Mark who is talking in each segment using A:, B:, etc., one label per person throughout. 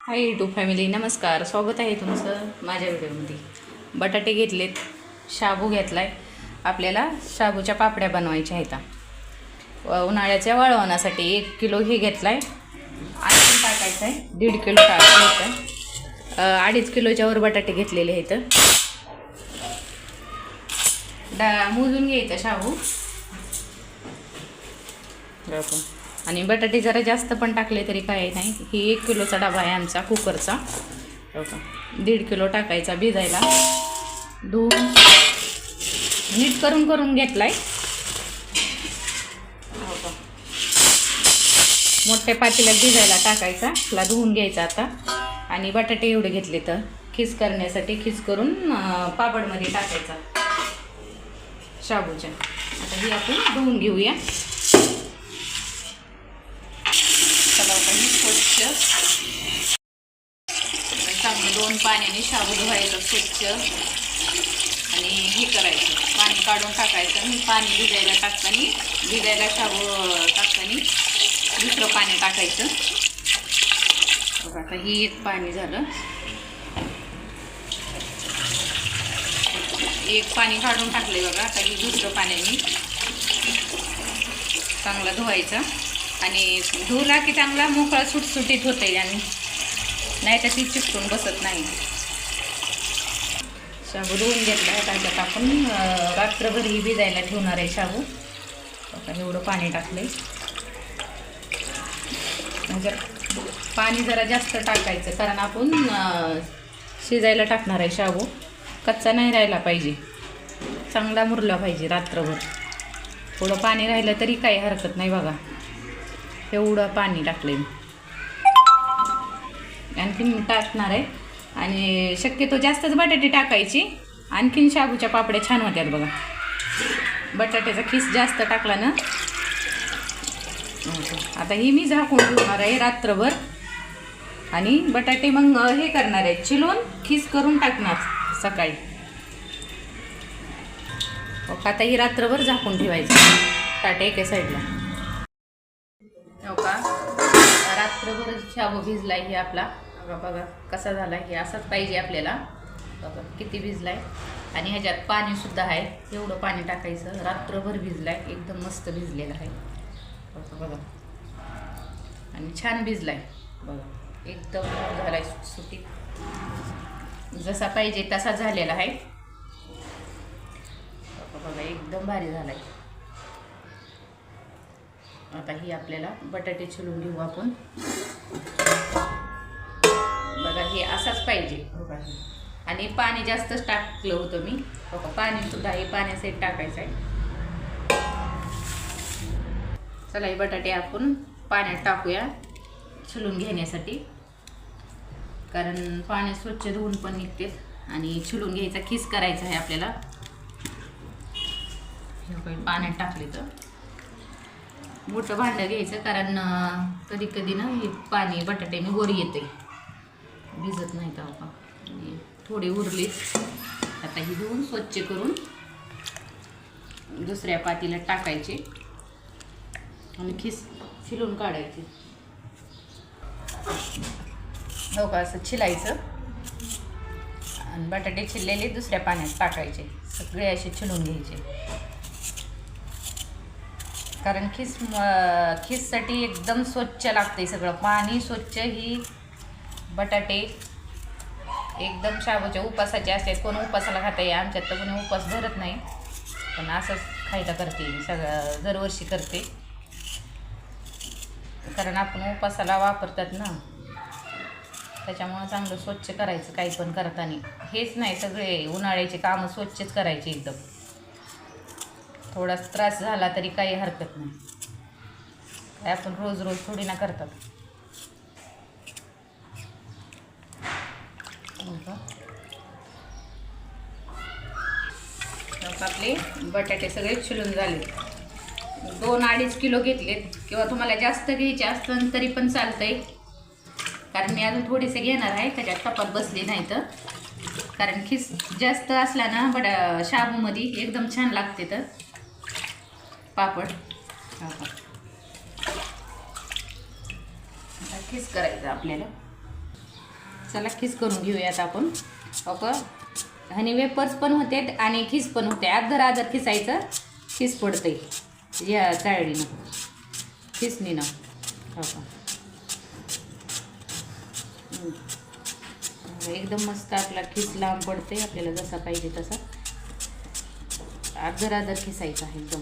A: Hi YouTube family, नमस्कार. स्वागत आहे तुमचं माझ्या व्हिडिओमध्ये. बटाटे घेतलेत, शाबू घेतलाय. आपल्याला शाबूच्या पापड्या बनवायच्या आहेत. उन्हाळ्याच्या वाळवण्यासाठी 1 किलो हे घेतलाय. आणखी टाकायचं आहे 1.5 किलो टाकायचं आहे. 2.5 किलोच्या वर बटाटे घेतलेले आहेत. मोजून घ्यायचं शाबू आणि बटाटे जरा जास्त पण टाकले तरी काय नाही. ही 1 किलोचा डबा आहे आमचा कुकरचा. 1.5 किलो टाकायचा भिजायला. धुवून नीट करून घेतलाय. मोठ्या पातेल्यात भिजायला टाकायचा. त्याला धुवून घ्यायचा आता. आणि बटाटे एवढे घेतले तर खीस करण्यासाठी खीस करून पापडमध्ये टाकायचा शाबूच्या. आता ही आपण धुवून घेऊया. स्वच्छ चांगलं 2 पाण्याने शाबू धुवायचं स्वच्छ आणि हे करायचं. पाणी काढून टाकायचं. मी पाणी भिजायला शाबू टाकताना दुसरं पाणी टाकायचं. आता ही 1 पाणी झालं. 1 पाणी काढून टाकले बघा. आता ही दुसरं पाण्याने चांगलं धुवायचं. आणि धुला की चांगला मोकळा सुटसुटीत होते आणि नाही तर ती चिपटून बसत नाही. शाबू धुवून घेतला. त्याच्यात आपण रात्रभर ही भिजायला ठेवणार आहे शाबू. आता एवढं पाणी टाकले. म्हणजे पाणी जरा जास्त टाकायचं कारण आपण शिजायला टाकणार आहे शाबू. कच्चा नाही राहिला पाहिजे, चांगला मुरला पाहिजे रात्रभर. थोडं पाणी राहिलं तरी काही हरकत नाही बघा. एवढं पाणी टाकले. आणखीन मी टाकणार आहे. आणि शक्यतो जास्तच बटाटे टाकायची. आणखीन शाबूच्या पापड्या छान होत्यात बघा. बटाट्याचा खीस जास्त टाकला ना. आता ही मी झाकून ठेवणार आहे रात्रभर. आणि बटाटे मग हे करणार आहे चिलून खीस करून टाकणार सकाळी. आता ही रात्रभर झाकून ठेवायचं. ताटे एका साईडला. हो का, रात्रभर शाबू भिजलाय हे आपला. बघा कसा झाला. हे असाच पाहिजे आपल्याला. बघा किती भिजलाय. आणि ह्याच्यात पाणी सुद्धा आहे. एवढं पाणी टाकायचं. रात्रभर भिजलाय, एकदम मस्त भिजलेला आहे बघा. आणि छान भिजलाय बघा. एकदम झालाय सुटसुटीत, जसा पाहिजे तसा झालेला आहे बघा. एकदम भारी झालाय. आता ही आपल्याला बटाटे छिलून घेऊ आपण. बघा हे असाच पाहिजे बघा. आणि पाणी जास्तच टाकलं होतं मी बघा. पाणी सुद्धा हे पाण्यासाठी टाकायचं आहे. चला हे बटाटे आपण पाण्यात टाकूया छिलून घेण्यासाठी. कारण पाणी स्वच्छ धुवून पण निघते. आणि छिलून घ्यायचा, खीस करायचा आहे आपल्याला. पाण्यात टाकले तर मोठं भांडं घ्यायचं कारण कधी कधी ना हे पाणी बटाट्याने वर येते, भिजत नाही तर थोडी उरलीच. आता ही धुवून स्वच्छ करून दुसऱ्या पातेल्यात टाकायचे आणि खीस छिलून काढायचे. हो का, असं छिलायचं. आणि बटाटे छिललेले दुसऱ्या पाण्यात टाकायचे. सगळे असे छिलून घ्यायचे. कारण खीससाठी एकदम स्वच्छ लागते सगळं. पाणी स्वच्छ. ही बटाटे एकदम शाबूच्या उपासाचे असतात. कोण उपासाला खाता येईल. आमच्यात तर कोणी उपास धरत नाही, पण असंच खायला करते मी. सगळं दरवर्षी करते कारण आपण उपासाला वापरतात ना. त्याच्यामुळं चांगलं स्वच्छ करायचं काही पण करताना. हेच नाही, सगळे उन्हाळ्याचे कामं स्वच्छच करायचे एकदम. थोडा त्रास झाला तरी काही हरकत नाही. काय आपण रोज रोज थोडी ना करतात. आपले बटाटे सगळे छिलून झाले. 2-2.5 किलो घेतलेत. किंवा तुम्हाला जास्त घ्यायचे असतं तरी पण चालतंय. कारण मी अजून थोडेसे घेणार आहे. त्याच्यात टपात बसले नाही तर. कारण खीस जास्त असला ना शाबूमध्ये एकदम छान लागते तर पापड. खीस करायचं आपल्याला. चला खीस करून घेऊयात आपण. ओके, आणि वेपर्स पण होते आणि खीस पण होते. आदर खिसायचं, खीस पडते या चाळणीनं, खिसणीनं. हो का, एकदम मस्त आपला खीस लांब पडते, आपल्याला जसा पाहिजे तसा. आदर खिसायचा आहे एकदम.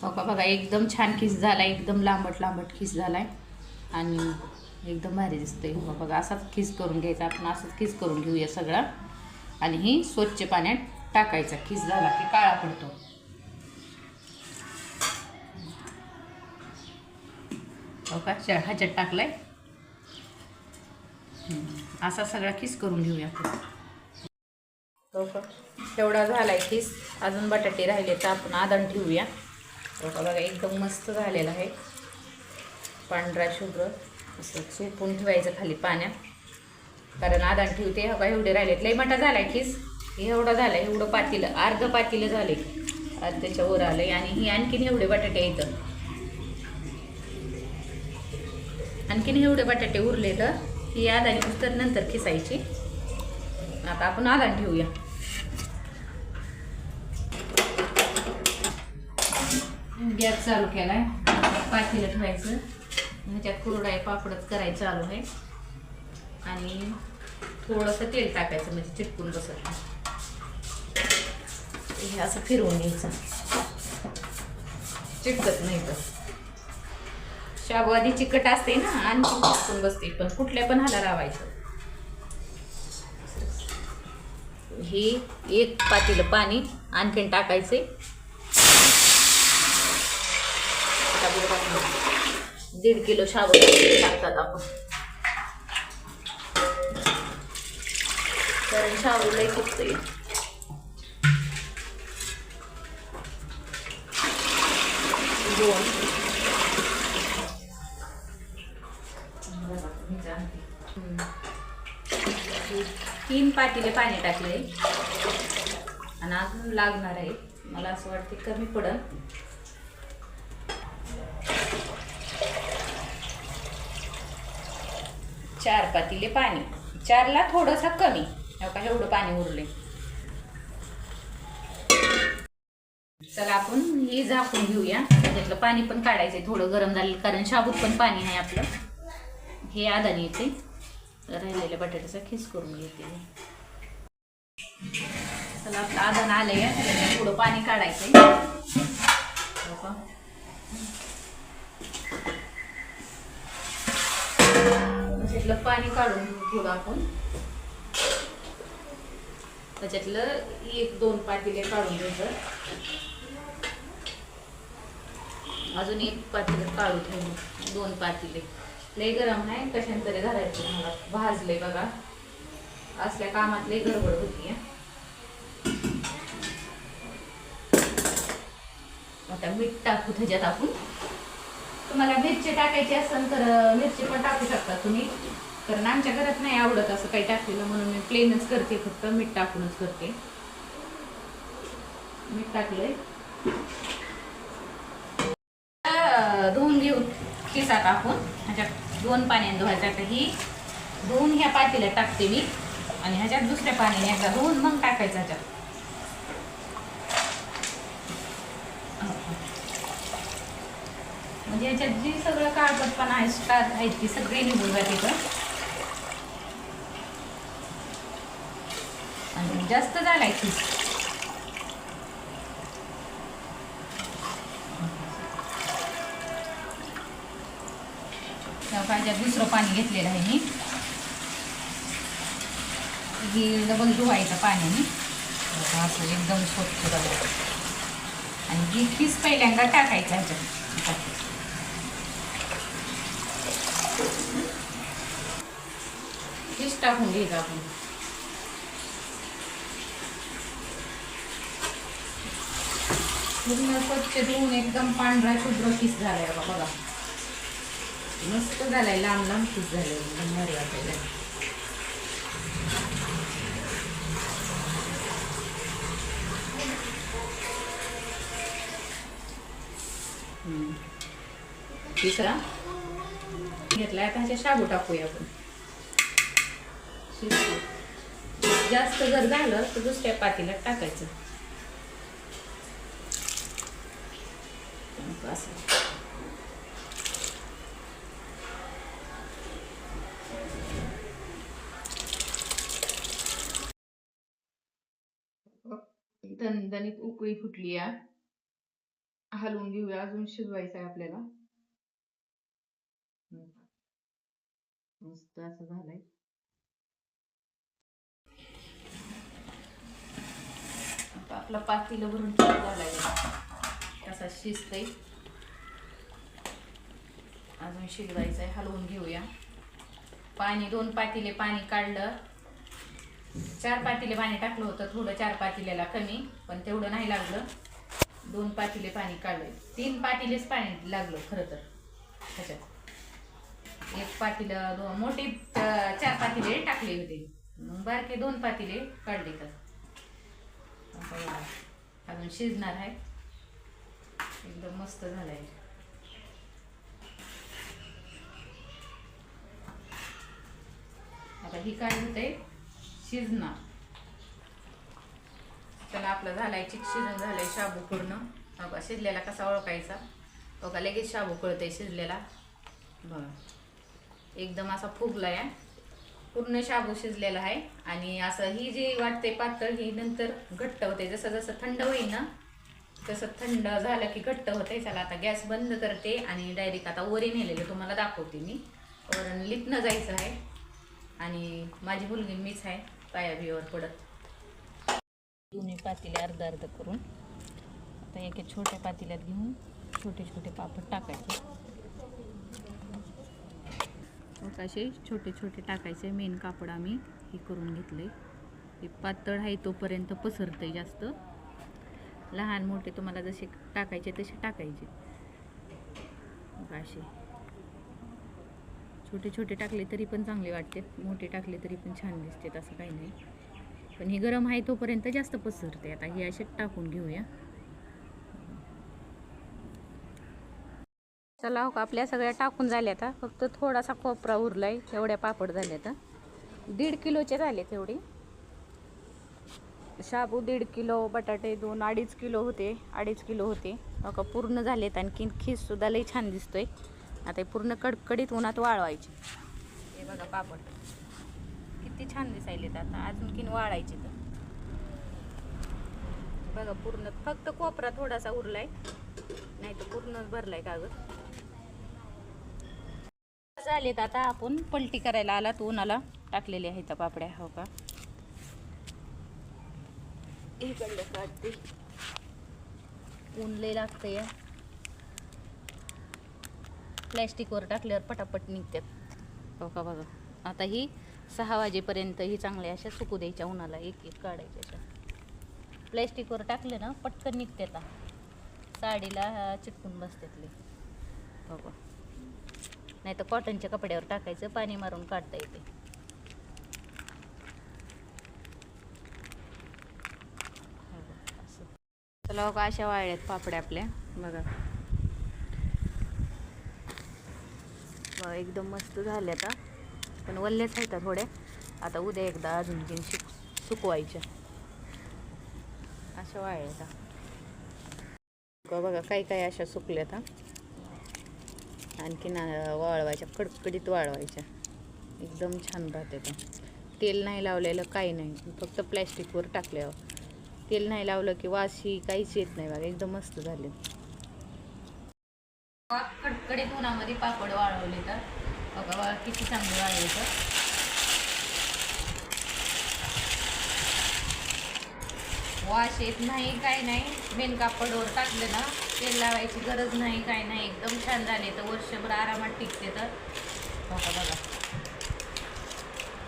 A: हो का, बघा एकदम छान खीस झाला, एकदम लांबट खीस झालाय आणि एकदम भारी दिसतंय. हो बघा, असाच खीस करून घ्यायचा आपण. असंच खीस करून घेऊया सगळा आणि ही स्वच्छ पाण्यात टाकायचा. खीस झाला की काळा पडतो. हो का, ह्याच्यात टाकलाय. असा सगळा खीस करून घेऊया आपण. हो का, तेवढा झालाय खीस. अजून बटाटे राहिले तर आपण आदण ठेवूया. हो का, बघा एकदम मस्त झालेला आहे, पांढरा शुभ्र. असं चोपून ठेवायचं खाली पाण्यात, कारण आदण ठेवते. हो का, एवढे राहिलेत. लई मोठा झालाय खीस, एवढा झालाय. एवढं पातीलं, अर्ध पातीलं झाले, अर्ध्याच्या वर आलंय. आणि ही आणखीन एवढे बटाटे येतं, आणखीन एवढे बटाटे उरले तर ही आदानी पुस्तर नंतर खिसायची. आता आपण आदान ठेवूया. गॅस चालू केलाय, पातेलं ठेवायचं. ह्याच्यात कुरडाई पापडच करायचं चालू आहे आणि थोडंसं तेल टाकायचं म्हणजे चिटकून बसत. हे असं फिरवून घ्यायचं, चिटकत नाही. तर शाबू आधी चिकट असते ना, आणखी चिटकून बसते. पण कुठल्या पण ह्याला लावायचं. हे एक पातेलं पाणी आणखीन टाकायचे. 1.5 किलो शाबू टाकतात आपण, कारण शाबू लई फुगतंय. तीन पातेले पाणी टाकले आणि अजून लागणार आहे. मला असं वाटते कमी पडल. 4 पातेले पाणी. 4ला थोडंसं कमी. का एवढं पाणी उरले. चला आपण हे झाकून घेऊया. त्यातलं पाणी पण काढायचंय, थोडं गरम झालं, कारण शाबूत पण पाणी आहे आपलं. हे आदानी येते. राहिलेल्या बटाट्याचा खीस करून घेते. चला आपलं आदान आलंय, थोडं पाणी काढायचंय. त्याच्यातलं पाणी काढून थोडं आपण त्याच्यातलं 1-2 पातेले काढून घ्यायचं. अजून 1 पातेलं काढून ठेवलं. 2 पातेले लई गरम नाही, कशांतरी घालायचं. मला भाजले बघा, असल्या कामात लई गडबड होती. आता मीठ टाकू त्याच्यात आपण. तुम्हाला मिरची टाकायची असेल तर मिरची पण टाकू शकता तुम्ही, कारण आमच्या घरात नाही आवडत असं काही टाकलेलं, म्हणून मी प्लेनच करते, फक्त मीठ टाकूनच करते. मीठ टाकलंय. धुवून घेऊ खिसा टाकून. ह्याच्यात 2 पाण्याने धुवायचं. आता ही धुवून ह्या पातेल्यात टाकते मी आणि ह्याच्यात दुसऱ्या पाण्याने एकदा धुवून मग टाकायचं ह्याच्यात. म्हणजे ह्याच्यात जी सगळं काळपटपणा आहे, स्टार्च आहे, ती सगळी निघून जाते. तर आणि जास्त झालाय खीस. ह्याच्यात दुसरं पाणी घेतलेलं आहे मी. ही डबल धुवायचं पाण्याने, असं एकदम स्वच्छ करायचं. आणि ही खीस पहिल्यांदा टाकायचं ह्याच्यात. खीस टाकून घ्यायचं आपण. पूर्ण स्वच्छ धुवून एकदम पांढरा शुभ्र खीस झालाय बघा. मस्त झालाय, लांब लांब खीस झालाय, एकदम भारी वाटायला. तिसरा घेतला. आता ह्याच्या शाबू टाकूया आपण. जास्त जर झालं तर दुसऱ्या पातेल्यात टाकायचं. असं दणदणीत उकळी फुटली आहे. हलवून घेऊया. अजून शिजवायचं आहे आपल्याला. मस्त असं झालंय. आपला पातेलं भरून झालाय. असा शिजतय. अजून शिजवायचं आहे. हलवून घेऊया. पाणी 2 पातेले पाणी काढलं. 4 पातेले पाणी टाकलं होतं. थोडं 4 पातेल्याला कमी, पण तेवढं नाही लागलं. 2 पातेले पाणी काढलं. 3 पातेलेच पाणी लागलं खरं तर ह्याच्यात. 1 पातेलं मोठे 4 पातेले टाकले होते. बारके 2 पातेले काढले. अजून शिजणार आहे. एकदम मस्त झालंय. आता ही काय होते शिजणार. त्याला आपलं झालाय शिजून झालंय शाबू पूर्ण. बघा शिजलेला कसा ओळखायचा. बघा लगेच शाबू कळतंय शिजलेला. बघा एकदम असा फुगलाय. पूर्ण शाबू शिजलेला आहे. आणि असं ही जी वाटते पातळ ही नंतर घट्ट होते. जसं जसं थंड होईल ना तसं थंड झालं की घट्ट होते. चला आता गॅस बंद करते आणि डायरेक्ट आता वरी नेलेलं तुम्हाला दाखवते मी. वरण लिपणं जायचं आहे. आणि माझी मुलगी मीच आहे पायाबिवर पडत. दोन्ही पातेले अर्धा अर्धा करून आता एका छोट्या पातेल्यात घेऊन छोटे छोटे पापड टाकायचे. असे छोटे छोटे टाकायचे. मेन कापड आम्ही हे करून घेतले. हे पातळ आहे तोपर्यंत पसरते जास्त. लहान मोठे तुम्हाला जसे टाकायचे तसे टाकायचे. असे छोटे छोटे टाकले तरी पण चांगले वाटते. मोठे टाकले तरी पण छान दिसते. असं काही नाही. पण हे गरम आहे तोपर्यंत जास्त पसरते. आता हे असे टाकून घेऊया. चला हो का आपल्या सगळ्या टाकून झाल्या. आता फक्त थोडासा कोपरा उरलाय. एवढ्या पापड झाल्या. तर 1.5 किलोचे झाले. तेवढे शाबू 1.5 किलो, बटाटे 2-2.5 किलो होते. 2.5 किलो होते. का पूर्ण झालेत. आणखीन खीस सुद्धा लई छान दिसतोय. आता हे पूर्ण कडकडीत उन्हात वाळवायचे. हे बघा पापड किती छान दिसायलेत. आता अजून वाळायचे. तर बघा पूर्ण फक्त कोपरा थोडासा उरलाय. नाही तर पूर्णच भरलाय कागद. झालेत. आता आपण पलटी करायला आलात. उन्हाला टाकलेले आहेत पापड्या. हो का इकडलं काढते. ऊन लय लागतंय. प्लॅस्टिकवर टाकल्यावर पटापट निघतात. हो का बघा. आता ही 6 वाजेपर्यंत ही चांगल्या अशा सुकू द्यायच्या उन्हाला. एक एक काढायच्या अशा. प्लॅस्टिकवर टाकले ना पटकन निघतात. साडीला चिटकून बसतात. हो का. नाही तर कॉटनच्या कपड्यावर टाकायचं. पाणी मारून काढता येते. चला बघा अशा वाळल्यात पापड्या आपल्या. बघा एकदम मस्त झाल्या. आता पण वल्लेच आहेत थोड्या. आता उद्या एकदा अजून सुकवायच्या. अशा वाळल्या. बघा काही काही अशा सुकल्यात. आणखीन वाळवायच्या. कडकडीत वाळवायच्या. एकदम छान राहते. तेल नाही लावलेलं काही नाही. फक्त प्लॅस्टिकवर टाकल्यावर. तेल नाही लावलं की वाशी काहीच येत नाही. बघा एकदम मस्त झाले. कडकडीत उन्हामध्ये पापड वाळवले. तर बघा किती चांगलं वाळवायचं. वाश येत नाही काय नाही. मेन कापडवर टाकलं ना तेल लावायची गरज नाही काय नाही. एकदम छान झाले. तर वर्षभर आरामात टिकते. तर बघा बघा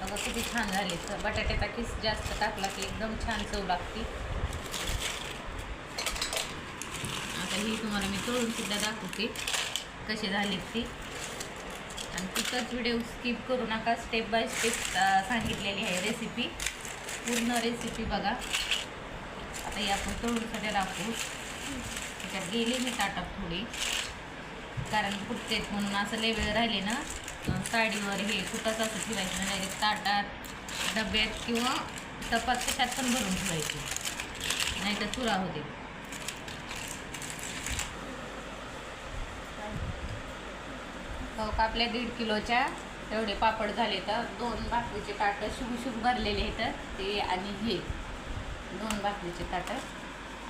A: बघा किती छान झाले. तर बटाट्याचा किस जास्त टाकला की एकदम छान चव लागते. आता ही तुम्हाला मी तळून सुद्धा दाखवते कसे झाले ती. आणि तिथंच व्हिडिओ स्किप करू नका. स्टेप बाय स्टेप सांगितलेली आहे रेसिपी. पूर्ण रेसिपी बघा. आता ही आपण तळून सगळ्या दाखवू. त्याच्यात गेली मी ताटात थोडी. कारण फुटतेत म्हणून असं लय वेळ राहिले ना साडीवर हे कुठंच असं ठेवायचं नाही, ताटात डब्यात किंवा टपात कशात पण भरून ठेवायचे, नाही तर चुरा होते. हो का, आपल्या 1.5 किलोच्या तेवढे पापड झाले. तर 2 भाकरीचे ताटं शुभ भरलेले आहेत ते, आणि हे 2 भाकरीचे ताटं.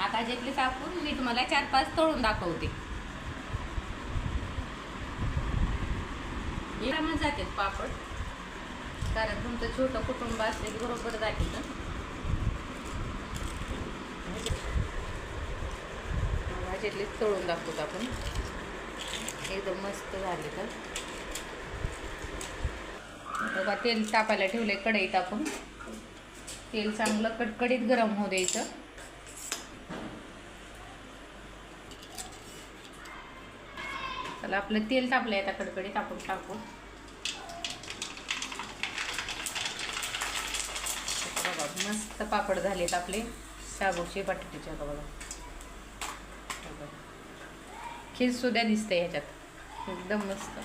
A: आता जेथले टाकून मी तुम्हाला 4-5 तळून दाखवते. यामध्ये जातात पापड, कारण तुमचं छोटं कुटुंब असले की बरोबर जाते. भाजीतले तळून दाखवतो आपण, एकदम मस्त झाले. तर बघा, तेल तापायला ठेवले कढईत. आपण तेल चांगलं कडकडीत गरम होऊ द्यायचं. चला, आपलं तेल तापलंय आता कडकडीत, आपण टाकू. बघा, मस्त पापड झालेत आपले शाबूचे बटाट्याचे. बघा, खीर सुद्धा दिसते ह्याच्यात, एकदम मस्त.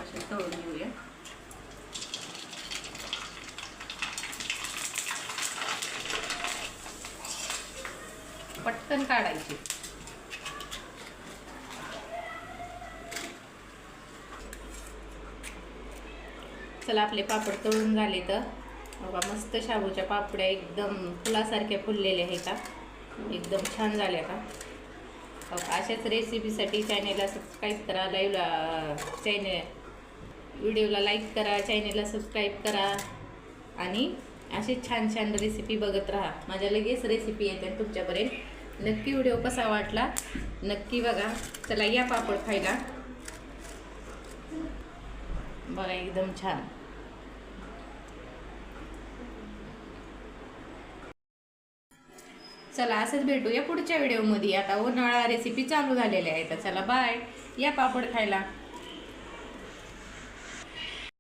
A: असे तळून घेऊया. पटकन काढायची. चला, आपले पापड तळून झाले. तर बघा, मस्त शाबूच्या पापड्या एकदम फुलासारख्या फुललेल्या आहेत का, एकदम छान झाल्या का. अशाच रेसिपीसाठी चॅनेलला सबस्क्राईब करा, व्हिडिओला लाईक करा, चॅनेलला सबस्क्राईब करा, आणि असे छान छान रेसिपी बघत राहा. माझ्या लगेच रेसिपी येतात तुमच्यापर्यंत. नक्की व्हिडिओ कसा वाटला नक्की बघा. चला, या पापड खायला. बघा, एकदम छान. चला, असंच भेटूया पुढच्या व्हिडिओमध्ये. आता उन्हाळा रेसिपी चालू झालेल्या आहेत. चला, बाय. या पापड खायला.